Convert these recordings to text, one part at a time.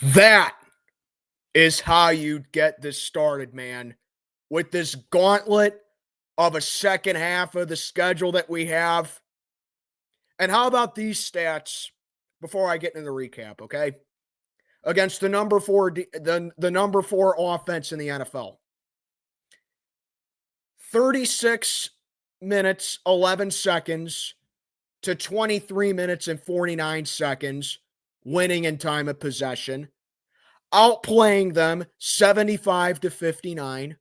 That is how you get this started, man. With this gauntlet of a second half of the schedule that we have. And how about these stats before I get into the recap, okay? Against the number 4 the number 4 offense in the NFL. 36 minutes 11 seconds to 23 minutes and 49 seconds winning in time of possession, outplaying them 75 to 59.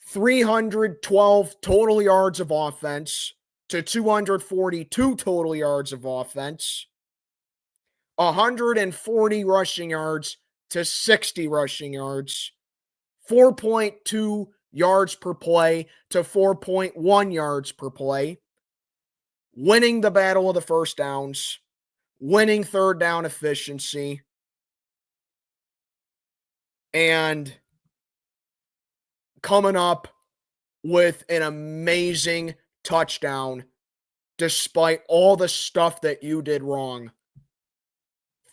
312 total yards of offense to 242 total yards of offense, 140 rushing yards to 60 rushing yards, 4.2 yards per play to 4.1 yards per play, winning the battle of the first downs, winning third down efficiency, and coming up with an amazing touchdown despite all the stuff that you did wrong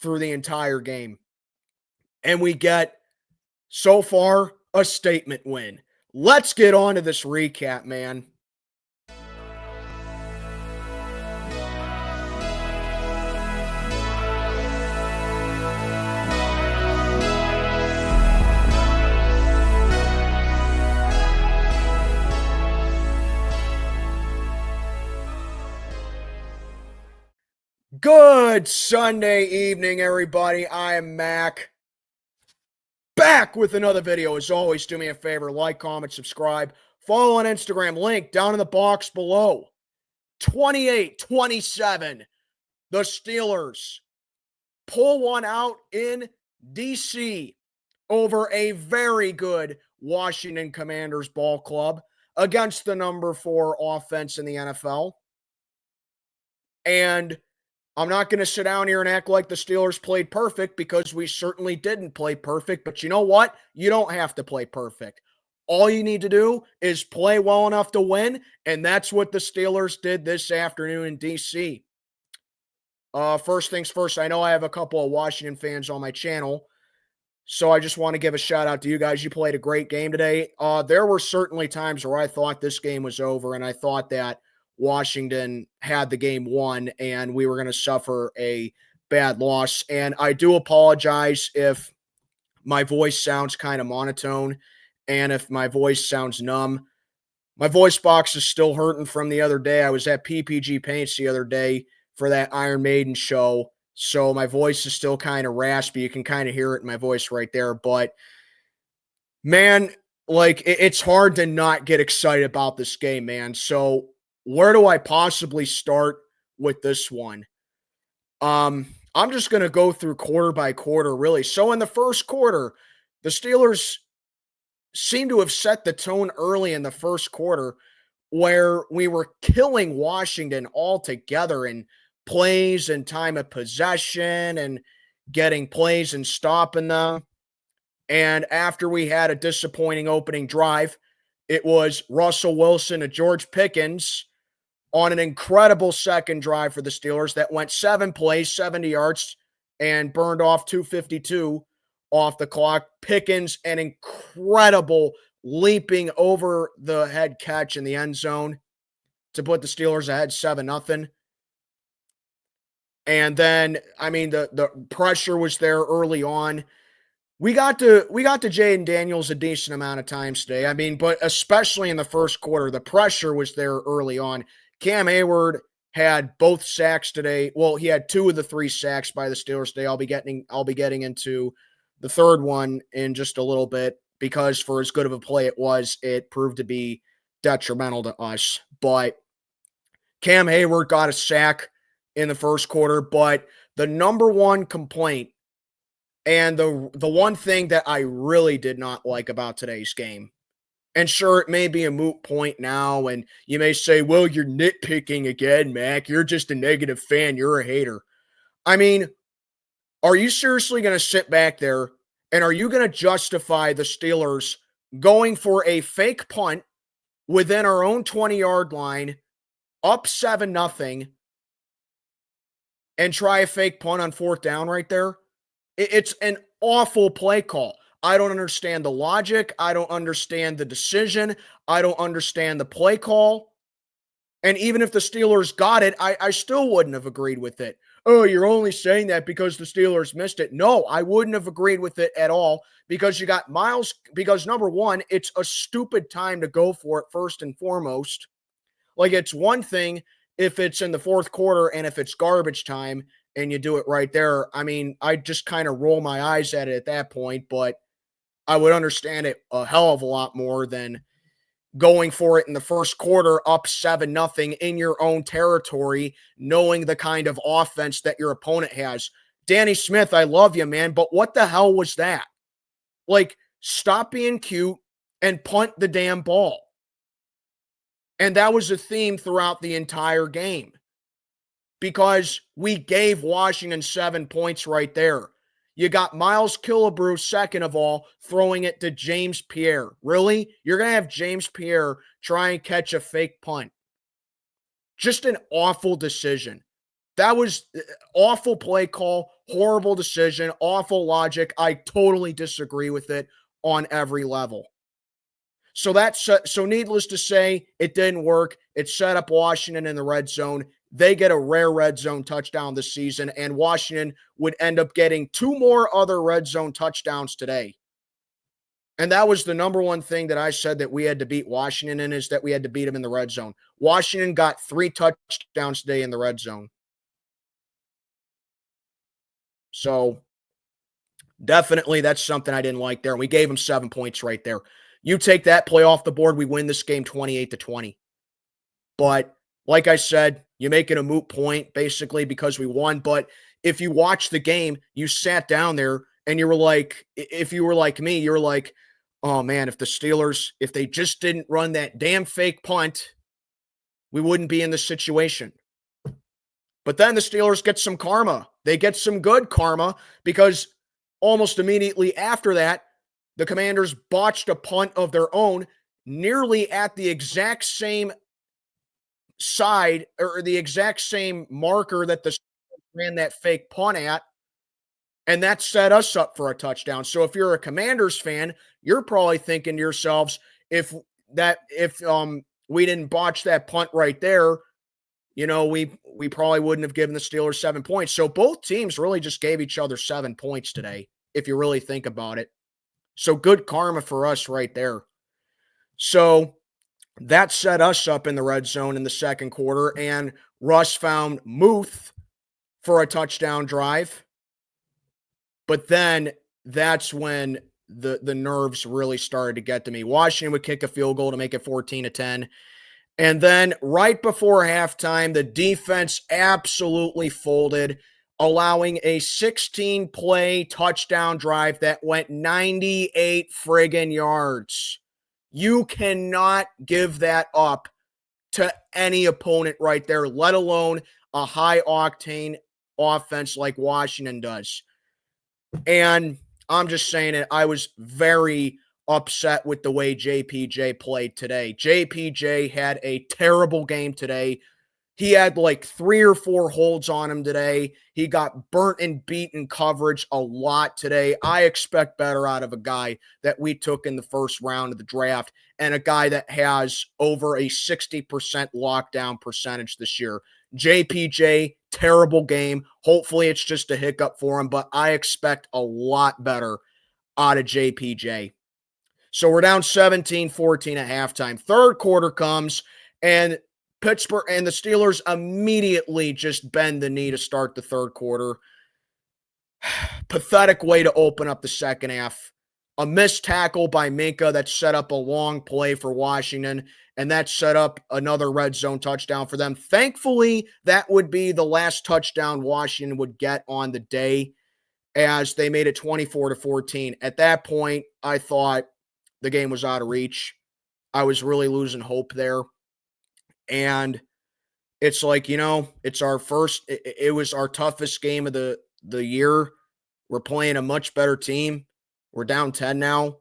through the entire game. And we get, so far, a statement win. Let's get on to this recap, man. Good Sunday evening, everybody. I am Mac. Back with another video. As always, do me a favor, like, comment, subscribe. Follow on Instagram, link down in the box below. 28-27. The Steelers pull one out in DC over a very good Washington Commanders ball club against the number 4 offense in the NFL. And I'm not going to sit down here and act like the Steelers played perfect, because we certainly didn't play perfect. But you know what? You don't have to play perfect. All you need to do is play well enough to win, and that's what the Steelers did this afternoon in D.C. First things first, I know I have a couple of Washington fans on my channel, so I just want to give a shout out to you guys. You played a great game today. There were certainly times where I thought this game was over, and I thought that Washington had the game won and we were going to suffer a bad loss. And I do apologize if my voice sounds kind of monotone and if my voice sounds numb. My voice box is still hurting from the other day. I was at PPG Paints the other day for that Iron Maiden show, so my voice is still kind of raspy. You can kind of hear it in my voice right there. But man, like, it's hard to not get excited about this game, man. So where do I possibly start with this one? I'm just going to go through quarter by quarter, really. So in the first quarter, the Steelers seem to have set the tone early in the first quarter, where we were killing Washington altogether in plays and time of possession and getting plays and stopping them. And after we had a disappointing opening drive, it was Russell Wilson and George Pickens on an incredible second drive for the Steelers that went 7 plays, 70 yards, and burned off 2:52 off the clock. Pickens, an incredible leaping over the head catch in the end zone to put the Steelers ahead 7-0. And then, I mean, the pressure was there early on. We got to Jaden Daniels a decent amount of times today. I mean, but especially in the first quarter, the pressure was there early on. Cam Hayward had both sacks today. Well, he had 2 of the 3 sacks by the Steelers today. I'll be getting into the third one in just a little bit, because for as good of a play it was, it proved to be detrimental to us. But Cam Hayward got a sack in the first quarter. But the number one complaint, and the one thing that I really did not like about today's game, and sure, it may be a moot point now, and you may say, well, you're nitpicking again, Mac. You're just a negative fan. You're a hater. I mean, are you seriously going to sit back there, and are you going to justify the Steelers going for a fake punt within our own 20-yard line, up 7-0, and try a fake punt on 4th down right there? It's an awful play call. I don't understand the logic. I don't understand the decision. I don't understand the play call. And even if the Steelers got it, I still wouldn't have agreed with it. Oh, you're only saying that because the Steelers missed it. No, I wouldn't have agreed with it at all because you got Miles. Because number one, it's a stupid time to go for it first and foremost. Like, it's one thing if it's in the fourth quarter and if it's garbage time and you do it right there. I mean, I just kind of roll my eyes at it at that point, but I would understand it a hell of a lot more than going for it in the first quarter up 7-0 in your own territory, knowing the kind of offense that your opponent has. Danny Smith, I love you, man, but what the hell was that? Like, stop being cute and punt the damn ball. And that was a theme throughout the entire game because we gave Washington 7 points right there. You got Miles Killebrew, second of all, throwing it to James Pierre. Really? You're going to have James Pierre try and catch a fake punt. Just an awful decision. That was awful play call, horrible decision, awful logic. I totally disagree with it on every level. So needless to say, it didn't work. It set up Washington in the red zone. They get a rare red zone touchdown this season, and Washington would end up getting 2 more other red zone touchdowns today. And that was the number one thing that I said that we had to beat Washington in, is that we had to beat them in the red zone. Washington got 3 touchdowns today in the red zone. So definitely that's something I didn't like there. We gave them 7 points right there. You take that play off the board, we win this game 28-20. But like I said, you make it a moot point basically because we won. But if you watch the game, you sat down there and you were like, if you were like me, you're like, oh man, if the Steelers, if they just didn't run that damn fake punt, we wouldn't be in this situation. But then the Steelers get some karma. They get some good karma because almost immediately after that, the Commanders botched a punt of their own nearly at the exact same side or the exact same marker that the Steelers ran that fake punt at. And that set us up for a touchdown. So if you're a Commanders fan, you're probably thinking to yourselves, if we didn't botch that punt right there, you know, we probably wouldn't have given the Steelers 7 points. So both teams really just gave each other 7 points today, if you really think about it. So good karma for us right there. So that set us up in the red zone in the second quarter, and Russ found Muth for a touchdown drive. But then that's when the nerves really started to get to me. Washington would kick a field goal to make it 14-10. And then right before halftime, the defense absolutely folded, allowing a 16-play touchdown drive that went 98 friggin' yards. You cannot give that up to any opponent right there, let alone a high-octane offense like Washington does. And I'm just saying it, I was very upset with the way JPJ played today. JPJ had a terrible game today. He had like 3 or 4 holds on him today. He got burnt and beat in coverage a lot today. I expect better out of a guy that we took in the first round of the draft and a guy that has over a 60% lockdown percentage this year. JPJ, terrible game. Hopefully it's just a hiccup for him, but I expect a lot better out of JPJ. So we're down 17-14 at halftime. Third quarter comes, and Pittsburgh and the Steelers immediately just bend the knee to start the third quarter. Pathetic way to open up the second half. A missed tackle by Minka that set up a long play for Washington, and that set up another red zone touchdown for them. Thankfully, that would be the last touchdown Washington would get on the day, as they made it 24-14. At that point, I thought the game was out of reach. I was really losing hope there. And it's like, you know, it's our first, it was our toughest game of the year. We're playing a much better team. We're down 10 now.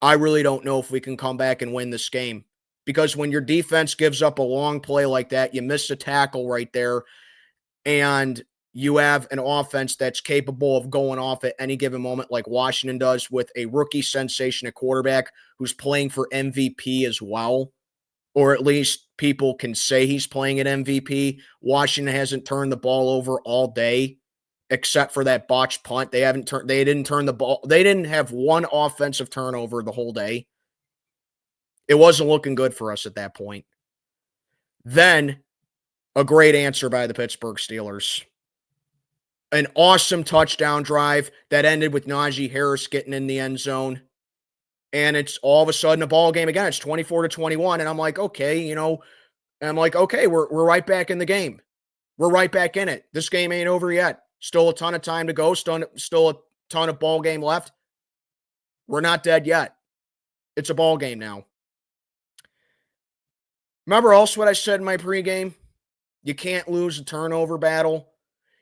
I really don't know if we can come back and win this game, because when your defense gives up a long play like that, you miss a tackle right there, and you have an offense that's capable of going off at any given moment, like Washington does, with a rookie sensation at quarterback who's playing for MVP as well, or at least people can say he's playing at MVP. Washington hasn't turned the ball over all day, except for that botched punt. They didn't turn the ball. They didn't have one offensive turnover the whole day. It wasn't looking good for us at that point. Then a great answer by the Pittsburgh Steelers. An awesome touchdown drive that ended with Najee Harris getting in the end zone. And it's all of a sudden a ball game again. It's 24-21. And I'm like, okay, we're right back in the game. We're right back in it. This game ain't over yet. Still a ton of time to go. Still a ton of ball game left. We're not dead yet. It's a ball game now. Remember also what I said in my pregame? You can't lose a turnover battle.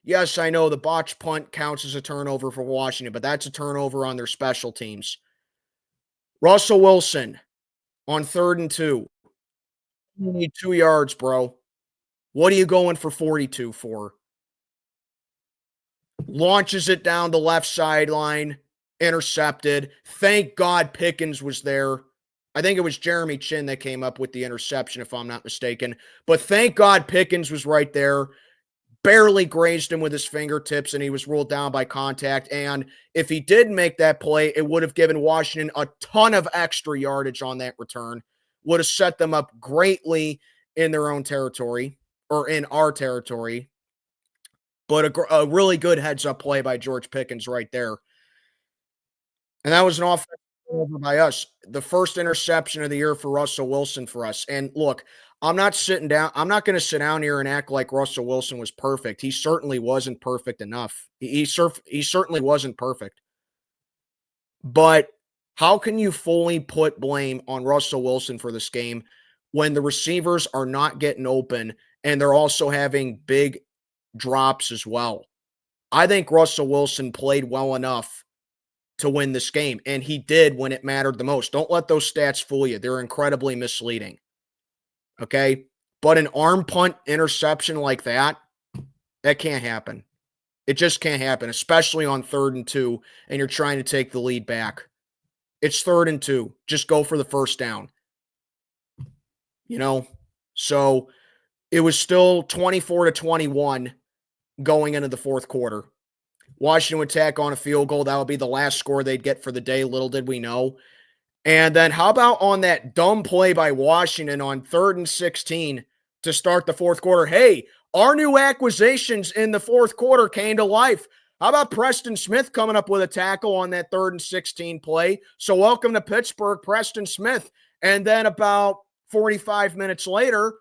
Yes, I know the botched punt counts as a turnover for Washington, but that's a turnover on their special teams. Russell Wilson on 3rd and 2. You need 2 yards, bro. What are you going for 42 for? Launches it down the left sideline, intercepted. Thank God Pickens was there. I think it was Jeremy Chin that came up with the interception, if I'm not mistaken. But thank God Pickens was right there. Barely grazed him with his fingertips, and he was ruled down by contact. And if he did make that play, it would have given Washington a ton of extra yardage on that return. Would have set them up greatly in their own territory, or in our territory. But a really good heads-up play by George Pickens right there. And that was an offensive turnover by us. The first interception of the year for Russell Wilson for us. And look, I'm not going to sit down here and act like Russell Wilson was perfect. He certainly wasn't perfect enough. He certainly wasn't perfect. But how can you fully put blame on Russell Wilson for this game when the receivers are not getting open and they're also having big drops as well? I think Russell Wilson played well enough to win this game, and he did when it mattered the most. Don't let those stats fool you. They're incredibly misleading. Okay? But an arm punt interception like that can't happen. It just can't happen, especially on 3rd and 2, and you're trying to take the lead back. It's 3rd and 2. Just go for the first down. So it was still 24-21 going into the fourth quarter. Washington would tack on a field goal. That would be the last score they'd get for the day. Little did we know. And then how about on that dumb play by Washington on 3rd and 16 to start the fourth quarter? Hey, our new acquisitions in the fourth quarter came to life. How about Preston Smith coming up with a tackle on that 3rd and 16 play? So welcome to Pittsburgh, Preston Smith. And then about 45 minutes later,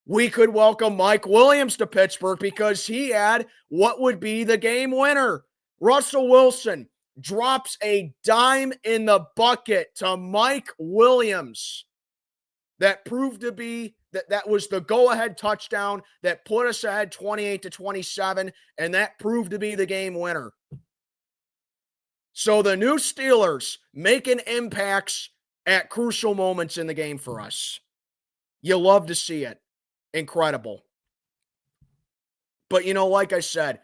we could welcome Mike Williams to Pittsburgh because he had what would be the game winner. Russell Wilson drops a dime in the bucket to Mike Williams. That proved to be that was the go-ahead touchdown that put us ahead 28-27, and that proved to be the game winner. So the new Steelers making impacts at crucial moments in the game for us. You love to see it. Incredible. But, like I said,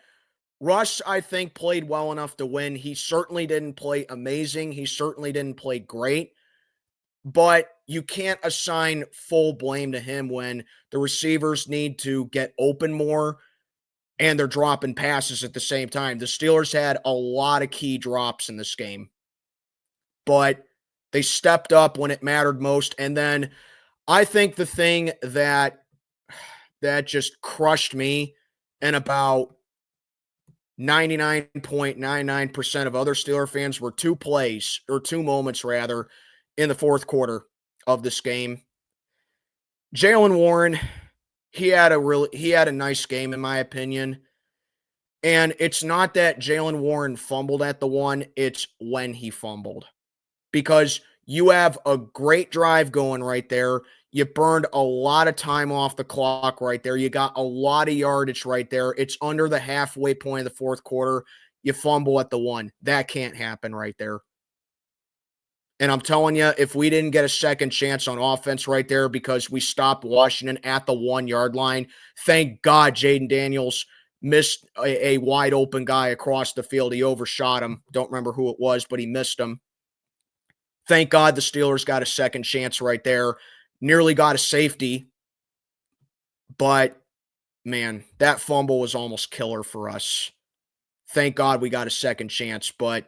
Russ, I think, played well enough to win. He certainly didn't play amazing. He certainly didn't play great. But you can't assign full blame to him when the receivers need to get open more and they're dropping passes at the same time. The Steelers had a lot of key drops in this game, but they stepped up when it mattered most. And then I think the thing that just crushed me and about 99.99% of other Steeler fans were two moments rather, in the fourth quarter of this game. Jaylen Warren, he had a nice game in my opinion. And it's not that Jaylen Warren fumbled at the one, it's when he fumbled. Because you have a great drive going right there. You burned a lot of time off the clock right there. You got a lot of yardage right there. It's under the halfway point of the fourth quarter. You fumble at the one. That can't happen right there. And I'm telling you, if we didn't get a second chance on offense right there because we stopped Washington at the 1 yard line, thank God Jaden Daniels missed a wide open guy across the field. He overshot him. Don't remember who it was, but he missed him. Thank God the Steelers got a second chance right there. Nearly got a safety. But, man, that fumble was almost killer for us. Thank God we got a second chance. But,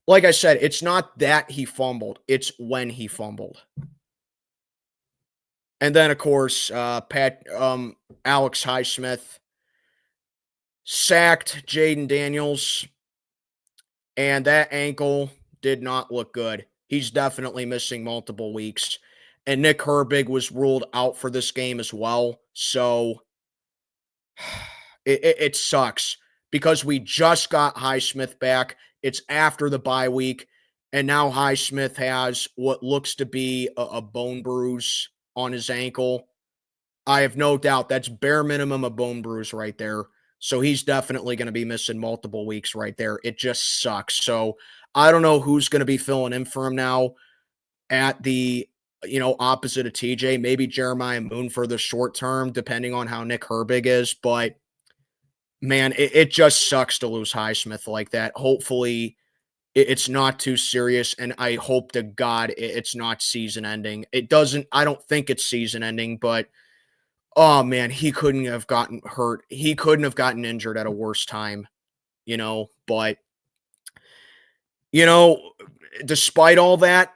like I said, it's not that he fumbled. It's when he fumbled. And then, of course, Alex Highsmith sacked Jaden Daniels, and that ankle did not look good. He's definitely missing multiple weeks. And Nick Herbig was ruled out for this game as well. So it sucks because we just got Highsmith back. It's after the bye week, and now Highsmith has what looks to be a bone bruise on his ankle. I have no doubt that's bare minimum a bone bruise right there. So he's definitely going to be missing multiple weeks right there. It just sucks. So I don't know who's going to be filling in for him now at the, opposite of TJ. Maybe Jeremiah Moon for the short term, depending on how Nick Herbig is. But, man, it just sucks to lose Highsmith like that. Hopefully it's not too serious, and I hope to God it's not season ending. I don't think it's season ending, but oh, man, he couldn't have gotten hurt. He couldn't have gotten injured at a worse time, but, despite all that,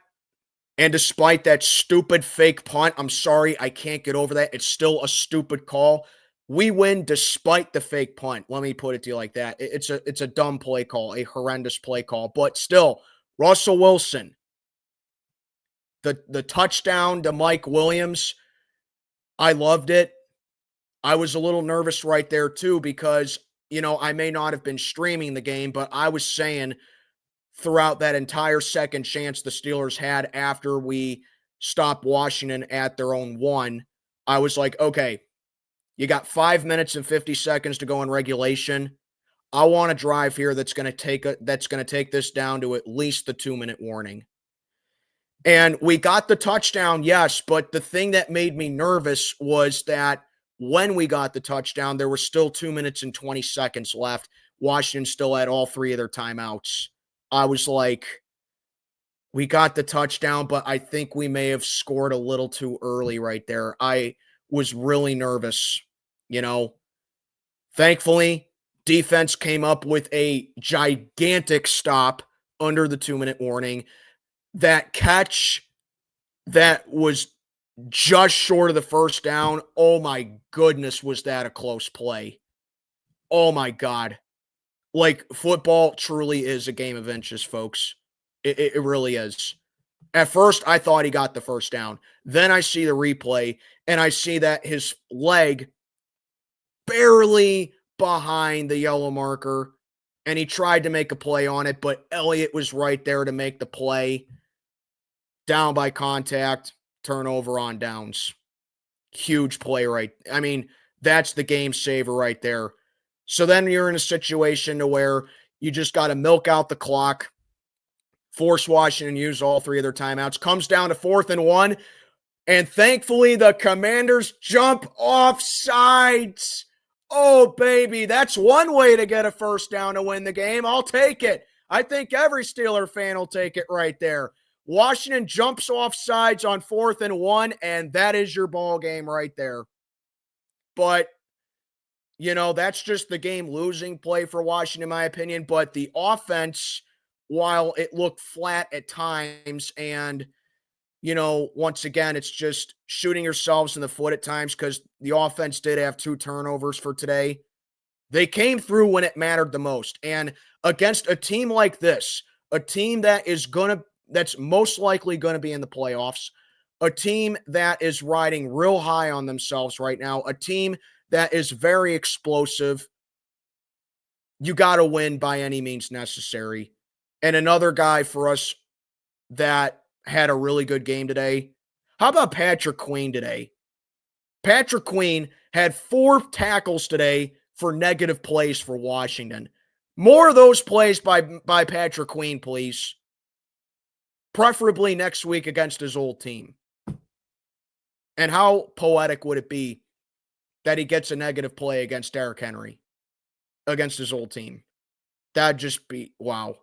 and despite that stupid fake punt, I'm sorry, I can't get over that. It's still a stupid call. We win despite the fake punt. Let me put it to you like that. It's a dumb play call, a horrendous play call, but still, Russell Wilson, the touchdown to Mike Williams, I loved it. I was a little nervous right there too because, I may not have been streaming the game, but I was saying throughout that entire second chance the Steelers had after we stopped Washington at their own 1, I was like, okay, you got 5 minutes and 50 seconds to go in regulation. I want a drive here that's going to take this down to at least the 2-minute warning. And we got the touchdown, yes, but the thing that made me nervous was that when we got the touchdown, there were still 2 minutes and 20 seconds left. Washington still had all 3 of their timeouts. I was like, we got the touchdown, but I think we may have scored a little too early right there. I was really nervous, Thankfully, defense came up with a gigantic stop under the 2-minute warning. That catch that was just short of the first down, oh my goodness, was that a close play. Oh my God. Like, football truly is a game of inches, folks. It really is. At first, I thought he got the first down. Then I see the replay, and I see that his leg barely behind the yellow marker, and he tried to make a play on it, but Elliott was right there to make the play. Down by contact, turnover on downs. Huge play right. I mean, that's the game saver right there. So then you're in a situation to where you just got to milk out the clock, force Washington to use all 3 of their timeouts. Comes down to 4th and 1, and thankfully the Commanders jump off sides. Oh, baby, that's one way to get a first down to win the game. I'll take it. I think every Steeler fan will take it right there. Washington jumps off sides on 4th and 1, and that is your ball game right there. But, that's just the game-losing play for Washington, in my opinion. But the offense, while it looked flat at times, and, once again, it's just shooting yourselves in the foot at times because the offense did have 2 turnovers for today. They came through when it mattered the most. And against a team like this, a team that that's most likely going to be in the playoffs, a team that is riding real high on themselves right now, a team that is very explosive, you got to win by any means necessary. And another guy for us that had a really good game today, how about Patrick Queen today? Patrick Queen had 4 tackles today for negative plays for Washington. More of those plays by Patrick Queen, please. Preferably next week against his old team. And how poetic would it be that he gets a negative play against Derrick Henry? against his old team. That'd just be, wow.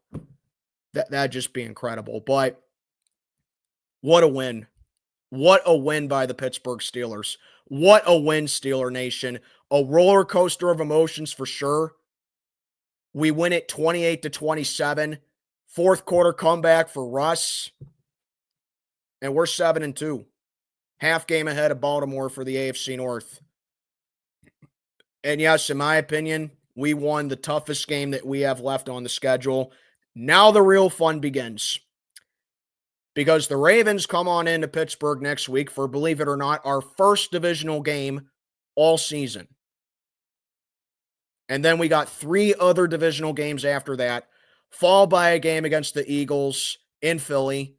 That'd just be incredible. But what a win. What a win by the Pittsburgh Steelers. What a win, Steeler Nation. A roller coaster of emotions for sure. We win it 28-27. Fourth quarter comeback for Russ. And we're 7-2. Half game ahead of Baltimore for the AFC North. And yes, in my opinion, we won the toughest game that we have left on the schedule. Now the real fun begins. Because the Ravens come on into Pittsburgh next week for, believe it or not, our first divisional game all season. And then we got 3 other divisional games after that, followed by a game against the Eagles in Philly.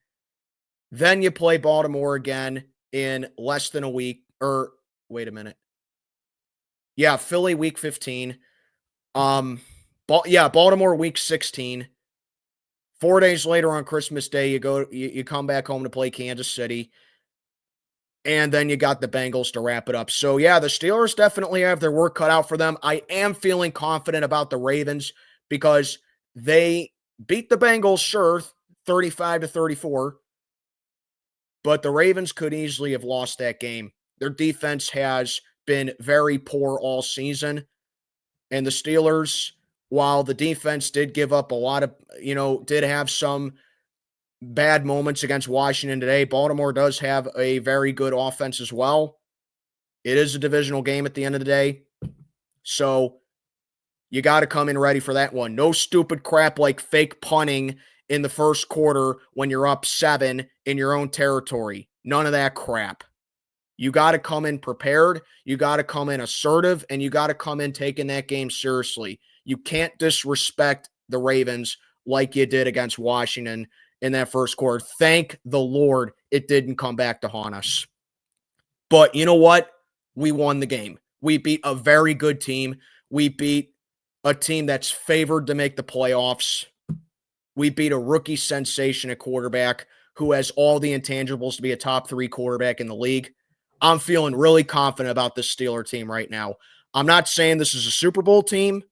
Then you play Baltimore again in less than a week. Or, wait a minute. Yeah, Philly week 15. Baltimore week 16. 4 days later on Christmas Day, you come back home to play Kansas City. And then you got the Bengals to wrap it up. So, yeah, the Steelers definitely have their work cut out for them. I am feeling confident about the Ravens because they beat the Bengals, sure, 35-34. But the Ravens could easily have lost that game. Their defense has been very poor all season. And the Steelers, while the defense did give up a lot of, did have some bad moments against Washington today, Baltimore does have a very good offense as well. It is a divisional game at the end of the day. So you got to come in ready for that one. No stupid crap like fake punting in the first quarter when you're up 7 in your own territory. None of that crap. You got to come in prepared. You got to come in assertive, and you got to come in taking that game seriously. You can't disrespect the Ravens like you did against Washington in that first quarter. Thank the Lord it didn't come back to haunt us. But you know what? We won the game. We beat a very good team. We beat a team that's favored to make the playoffs. We beat a rookie sensation at quarterback who has all the intangibles to be a top 3 quarterback in the league. I'm feeling really confident about this Steeler team right now. I'm not saying this is a Super Bowl team,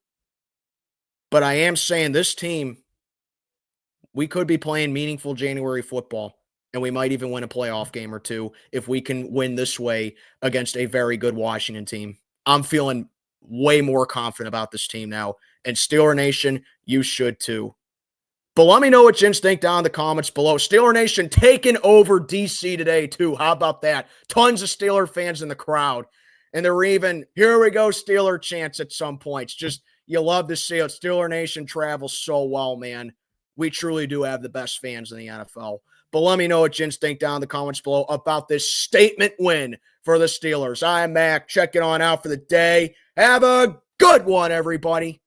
but I am saying this team, we could be playing meaningful January football, and we might even win a playoff game or two if we can win this way against a very good Washington team. I'm feeling way more confident about this team now, and Steeler Nation, you should too. But let me know what you think down in the comments below. Steeler Nation taking over DC today, too. How about that? Tons of Steeler fans in the crowd. And they're even, here we go, Steeler chants at some points. Just, you love to see it. Steeler Nation travels so well, man. We truly do have the best fans in the NFL. But let me know what you think down in the comments below about this statement win for the Steelers. I'm Mac, checking on out for the day. Have a good one, everybody.